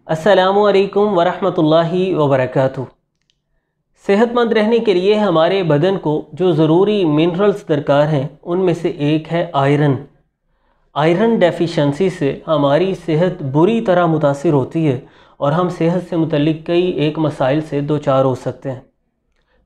अस्सलामु अलैकुम वरहमतुल्लाहि वबरकातुहू। सेहतमंद रहने के लिए हमारे बदन को जो ज़रूरी मिनरल्स दरकार हैं उनमें से एक है आयरन। आयरन डेफिशिएंसी से हमारी सेहत बुरी तरह मुतासिर होती है और हम सेहत से मुतल्लिक कई एक मसाइल से दो चार हो सकते हैं।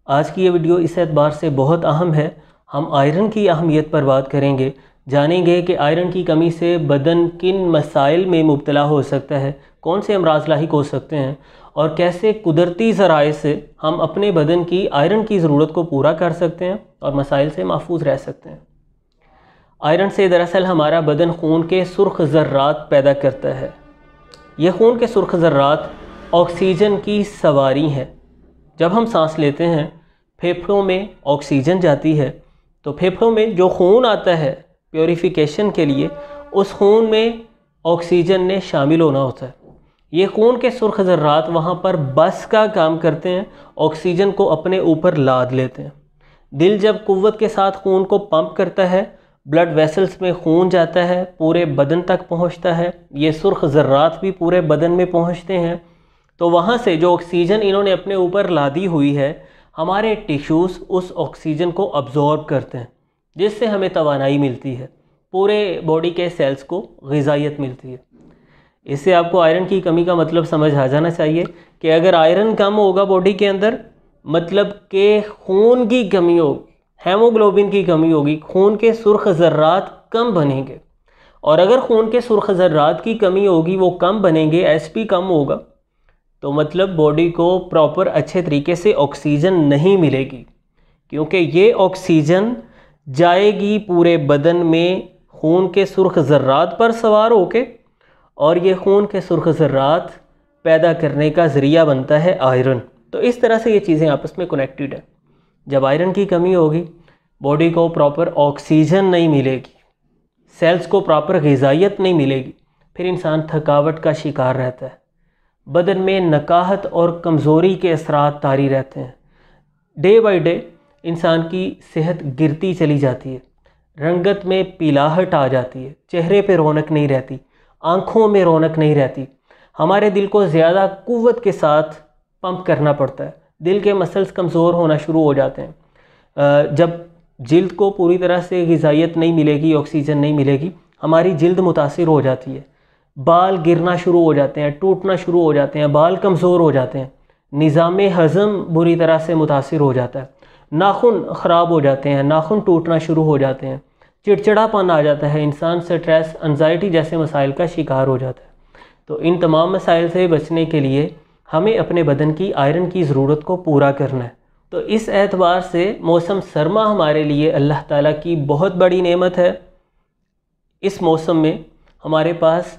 आज की ये वीडियो इस एतबार से बहुत अहम है। हम आयरन की अहमियत पर बात करेंगे, जानेंगे कि आयरन की कमी से बदन किन मसाइल में मुब्तला हो सकता है, कौन से अमराज लाहिक हो सकते हैं और कैसे कुदरती ज़राए से हम अपने बदन की आयरन की ज़रूरत को पूरा कर सकते हैं और मसाइल से महफूज रह सकते हैं। आयरन से दरअसल हमारा बदन खून के सुर्ख ज़र्रात पैदा करता है। ये खून के सुर्ख ज़र्रात ऑक्सीजन की सवारी हैं। जब हम सांस लेते हैं फेफड़ों में ऑक्सीजन जाती है, तो फेफड़ों में जो खून आता है प्योरीफिकेशन के लिए, उस खून में ऑक्सीजन ने शामिल होना होता है। ये खून के सुर्ख ज़र्रात वहाँ पर बस का काम करते हैं, ऑक्सीजन को अपने ऊपर लाद लेते हैं। दिल जब कुव्वत के साथ खून को पंप करता है, ब्लड वेसल्स में खून जाता है, पूरे बदन तक पहुँचता है। ये सुर्ख ज़र्रात भी पूरे बदन में पहुँचते हैं। तो वहाँ से जो ऑक्सीजन इन्होंने अपने ऊपर लादी हुई है, हमारे टिश्यूज़ उस ऑक्सीजन को अब्ज़ॉर्ब करते हैं, जिससे हमें तवानाई मिलती है, पूरे बॉडी के सेल्स को ग़िज़ाइयत मिलती है। इससे आपको आयरन की कमी का मतलब समझ आ जाना चाहिए कि अगर आयरन कम होगा बॉडी के अंदर, मतलब कि खून की कमी होगी, हेमोग्लोबिन की कमी होगी, खून के सुर्ख ज़र्रात कम बनेंगे। और अगर खून के सुर्ख ज़र्रात की कमी होगी, वो कम बनेंगे, एसपी कम होगा, तो मतलब बॉडी को प्रॉपर अच्छे तरीके से ऑक्सीजन नहीं मिलेगी, क्योंकि ये ऑक्सीजन जाएगी पूरे बदन में खून के सुर्ख ज़र्रात पर सवार होके, और ये खून के सुर्ख ज़र्रात पैदा करने का ज़रिया बनता है आयरन। तो इस तरह से ये चीज़ें आपस में कनेक्टेड है। जब आयरन की कमी होगी, बॉडी को प्रॉपर ऑक्सीजन नहीं मिलेगी, सेल्स को प्रॉपर ग़िज़ाइयत नहीं मिलेगी, फिर इंसान थकावट का शिकार रहता है, बदन में नकाहत और कमज़ोरी के असरात तारी रहते हैं। डे बाय डे इंसान की सेहत गिरती चली जाती है, रंगत में पीलाहट आ जाती है, चेहरे पे रौनक नहीं रहती, आँखों में रौनक नहीं रहती। हमारे दिल को ज़्यादा कुव्वत के साथ पंप करना पड़ता है, दिल के मसल्स कमज़ोर होना शुरू हो जाते हैं। जब जिल्द को पूरी तरह से ग़िज़ाइयत नहीं मिलेगी, ऑक्सीजन नहीं मिलेगी, हमारी जिल्द मुतासिर हो जाती है, बाल गिरना शुरू हो जाते हैं, टूटना शुरू हो जाते हैं, बाल कमज़ोर हो जाते हैं, निज़ामे हज़म बुरी तरह से मुतासिर हो जाता है, नाखून ख़राब हो जाते हैं, नाखून टूटना शुरू हो जाते हैं, चिड़चिड़ापन आ जाता है, इंसान स्ट्रेस, एंजाइटी जैसे मसाइल का शिकार हो जाता है। तो इन तमाम मसाइल से बचने के लिए हमें अपने बदन की आयरन की ज़रूरत को पूरा करना है। तो इस एतबार से मौसम सरमा हमारे लिए अल्लाह ताला की बहुत बड़ी नेमत है। इस मौसम में हमारे पास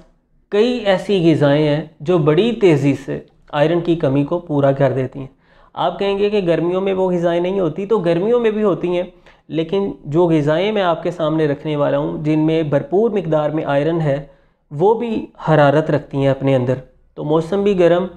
कई ऐसी ग़िज़ाएँ हैं जो बड़ी तेज़ी से आयरन की कमी को पूरा कर देती हैं। आप कहेंगे कि गर्मियों में वो ग़िज़ाएँ नहीं होती, तो गर्मियों में भी होती हैं, लेकिन जो ग़िज़ाएँ मैं आपके सामने रखने वाला हूँ जिनमें भरपूर मिक़दार में आयरन है, वो भी हरारत रखती हैं अपने अंदर। तो मौसम भी गर्म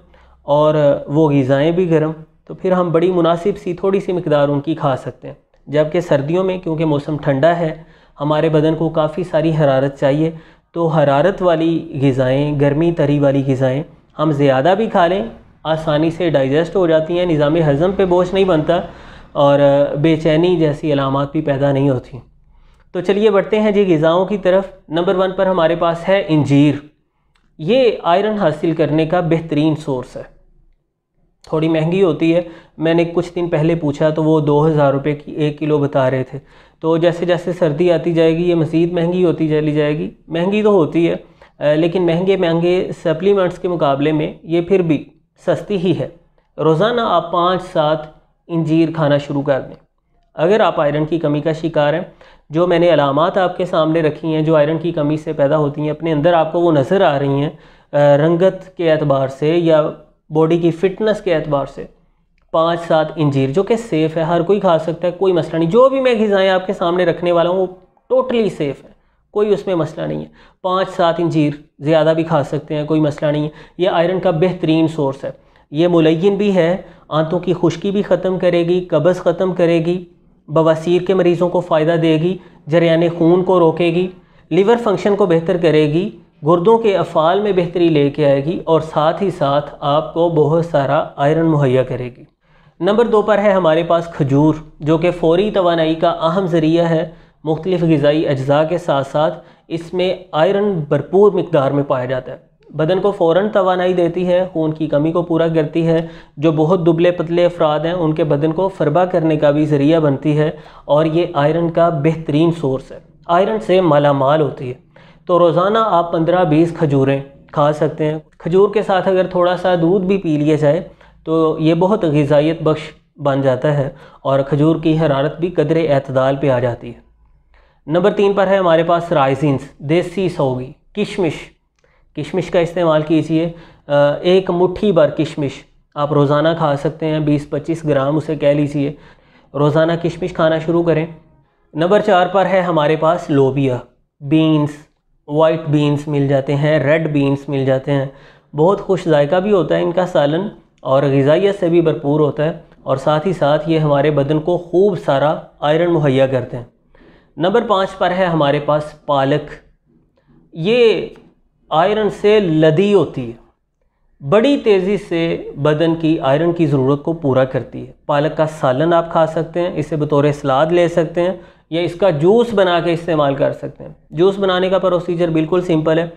और वो ग़िज़ाएँ भी गर्म, तो फिर हम बड़ी मुनासिब सी थोड़ी सी मिक़दार उनकी खा सकते हैं। जबकि सर्दियों में क्योंकि मौसम ठंडा है, हमारे बदन को काफ़ी सारी हरारत चाहिए, तो हरारत वाली ग़िज़ाएँ, गर्मी तरी वाली ग़िज़ाएँ हम ज़्यादा भी खा लें, आसानी से डाइजेस्ट हो जाती हैं, निज़ामे हज़म पे बोझ नहीं बनता और बेचैनी जैसी अलामात भी पैदा नहीं होती। तो चलिए बढ़ते हैं जी ग़िज़ाओं की तरफ। नंबर 1 पर हमारे पास है इंजीर। ये आयरन हासिल करने का बेहतरीन सोर्स है। थोड़ी महंगी होती है, मैंने कुछ दिन पहले पूछा तो वो 2000 रुपये की 1 किलो बता रहे थे। तो जैसे जैसे सर्दी आती जाएगी ये मज़ीद महंगी होती चली जाएगी। महंगी तो होती है, लेकिन महंगे सप्लीमेंट्स के मुकाबले में ये फिर भी सस्ती ही है। रोज़ाना आप 5-7 इंजीर खाना शुरू कर दें। अगर आप आयरन की कमी का शिकार हैं, जो मैंने अलामात आपके सामने रखी हैं जो आयरन की कमी से पैदा होती हैं, अपने अंदर आपको वो नज़र आ रही हैं रंगत के एतबार से या बॉडी की फ़िटनेस के एतबार से, 5-7 इंजीर जो कि सेफ़ है, हर कोई खा सकता है, कोई मसला नहीं। जो भी मैं ग़िज़ाएँ आपके सामने रखने वाला हूँ वो टोटली सेफ़ है, कोई उसमें मसला नहीं है। 5-7 इंजीर, ज़्यादा भी खा सकते हैं, कोई मसला नहीं है। ये आयरन का बेहतरीन सोर्स है। ये मुलय्यन भी है, आंतों की खुश्की भी ख़त्म करेगी, कब्ज़ ख़त्म करेगी, बवासीर के मरीज़ों को फ़ायदा देगी, जरियान खून को रोकेगी, लिवर फंक्शन को बेहतर करेगी, गुर्दों के अफ़ाल में बेहतरी लेके आएगी और साथ ही साथ आपको बहुत सारा आयरन मुहैया करेगी। नंबर 2 पर है हमारे पास खजूर, जो कि फ़ौरी तवानाई का अहम ज़रिया है। मुख्तलिफ़ ग़िज़ाई अज्ज़ा के साथ साथ इसमें आयरन भरपूर मिक़दार में पाया जाता है। बदन को फ़ौरन तवानाई देती है, खून की कमी को पूरा करती है। जो बहुत दुबले पतले अफराद हैं उनके बदन को फरबा करने का भी ज़रिया बनती है और ये आयरन का बेहतरीन सोर्स है। आयरन से मालामाल होती है। तो रोज़ाना आप 15-20 खजूरें खा सकते हैं। खजूर के साथ अगर थोड़ा सा दूध भी पी लिया जाए तो ये बहुत ग़िज़ाइयत बख्श बन जाता है और खजूर की हरारत भी कदरे एतदाल पे आ जाती है। नंबर 3 पर है हमारे पास राइजिन्स, देसी सौगी, किशमिश। किशमिश का इस्तेमाल कीजिए। एक मुट्ठी भर किशमिश आप रोज़ाना खा सकते हैं, 20-25 ग्राम उसे कह लीजिए। रोज़ाना किशमिश खाना शुरू करें। नंबर 4 पर है हमारे पास लोबिया, बीन्स, वाइट बीन्स मिल जाते हैं, रेड बीन्स मिल जाते हैं। बहुत खुश जायका भी होता है इनका सालन और ग़िज़ाइयत से भी भरपूर होता है और साथ ही साथ ये हमारे बदन को खूब सारा आयरन मुहैया करते हैं। नंबर 5 पर है हमारे पास पालक। ये आयरन से लदी होती है, बड़ी तेज़ी से बदन की आयरन की ज़रूरत को पूरा करती है। पालक का सालन आप खा सकते हैं, इसे बतौर सलाद ले सकते हैं या इसका जूस बना के इस्तेमाल कर सकते हैं। जूस बनाने का प्रोसीजर बिल्कुल सिंपल है।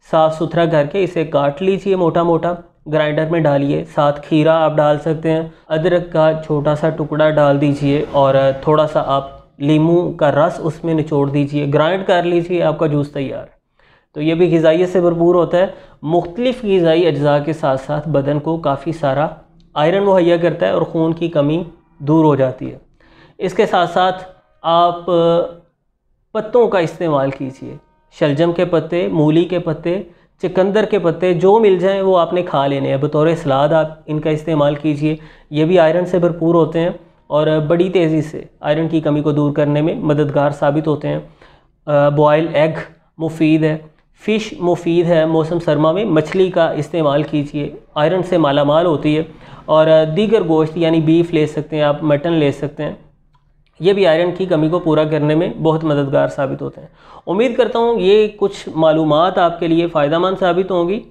साफ़ सुथरा करके इसे काट लीजिए मोटा मोटा, ग्राइंडर में डालिए। साथ खीरा आप डाल सकते हैं, अदरक का छोटा सा टुकड़ा डाल दीजिए और थोड़ा सा आप नींबू का रस उसमें निचोड़ दीजिए, ग्राइंड कर लीजिए, आपका जूस तैयार। तो ये भी ग़िज़ाइयत से भरपूर होता है। मुख्तलिफ़ ग़िज़ाई अज्ज़ा के साथ साथ बदन को काफ़ी सारा आयरन मुहैया करता है और खून की कमी दूर हो जाती है। इसके साथ साथ आप पत्तों का इस्तेमाल कीजिए। शलजम के पत्ते, मूली के पत्ते, चुकंदर के पत्ते जो मिल जाएं वो आपने खा लेने हैं। बतौर सलाद आप इनका इस्तेमाल कीजिए। ये भी आयरन से भरपूर होते हैं और बड़ी तेज़ी से आयरन की कमी को दूर करने में मददगार साबित होते हैं। बॉयल एग मुफीद है, फ़िश मुफीद है। मौसम सरमा में मछली का इस्तेमाल कीजिए, आयरन से मालामाल होती है। और दीगर गोश्त यानी बीफ ले सकते हैं आप, मटन ले सकते हैं, ये भी आयरन की कमी को पूरा करने में बहुत मददगार साबित होते हैं। उम्मीद करता हूँ ये कुछ मालूमात आपके लिए फ़ायदेमंद साबित होंगी।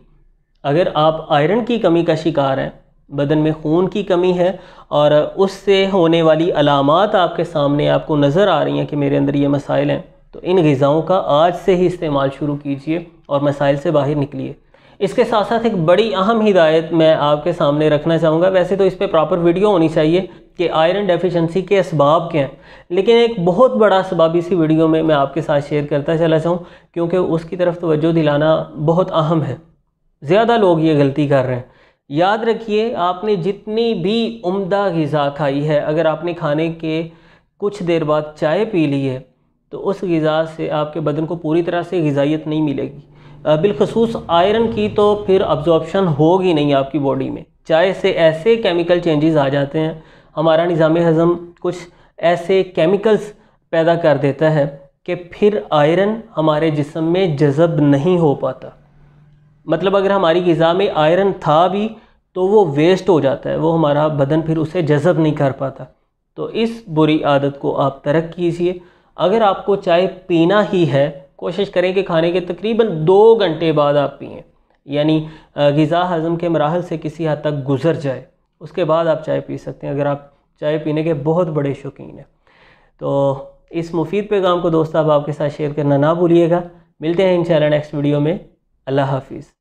अगर आप आयरन की कमी का शिकार हैं, बदन में खून की कमी है और उससे होने वाली अलामात आपके सामने आपको नज़र आ रही हैं कि मेरे अंदर ये मसाइल हैं, तो इन ग़िज़ाओं का आज से ही इस्तेमाल शुरू कीजिए और मसाइल से बाहर निकलिए। इसके साथ साथ एक बड़ी अहम हिदायत मैं आपके सामने रखना चाहूँगा। वैसे तो इस पर प्रॉपर वीडियो होनी चाहिए कि आयरन डेफिशिएंसी के असबाब क्या हैं, लेकिन एक बहुत बड़ा असबाब इसी वीडियो में मैं आपके साथ शेयर करता चला जाऊँ, क्योंकि उसकी तरफ तवज्जो दिलाना बहुत अहम है। ज़्यादा लोग ये गलती कर रहे हैं। याद रखिए, आपने जितनी भी उम्दा ग़िज़ा खाई है, अगर आपने खाने के कुछ देर बाद चाय पी ली है तो उस ग़िज़ा से आपके बदन को पूरी तरह से ग़िज़ाइयत नहीं मिलेगी। बिलखसूस आयरन की तो फिर अब्जॉर्प्शन होगी नहीं आपकी बॉडी में। चाय से ऐसे केमिकल चेंजेस आ जाते हैं, हमारा निज़ाम हज़म कुछ ऐसे केमिकल्स पैदा कर देता है कि फिर आयरन हमारे जिस्म में जज़ब नहीं हो पाता। मतलब अगर हमारी ग़िज़ा में आयरन था भी तो वो वेस्ट हो जाता है, वो हमारा बदन फिर उसे जज़ब नहीं कर पाता। तो इस बुरी आदत को आप तर्क कीजिए। अगर आपको चाय पीना ही है, कोशिश करें कि खाने के तकरीबन 2 घंटे बाद आप पिएँ, यानी ग़िज़ा हज़म के मराहल से किसी हद तक गुज़र जाए, उसके बाद आप चाय पी सकते हैं, अगर आप चाय पीने के बहुत बड़े शौकीन हैं। तो इस मुफीद पैगाम को दोस्तों आप आपके साथ शेयर करना ना भूलिएगा। मिलते हैं इंशाअल्लाह नेक्स्ट वीडियो में। अल्लाह हाफिज़।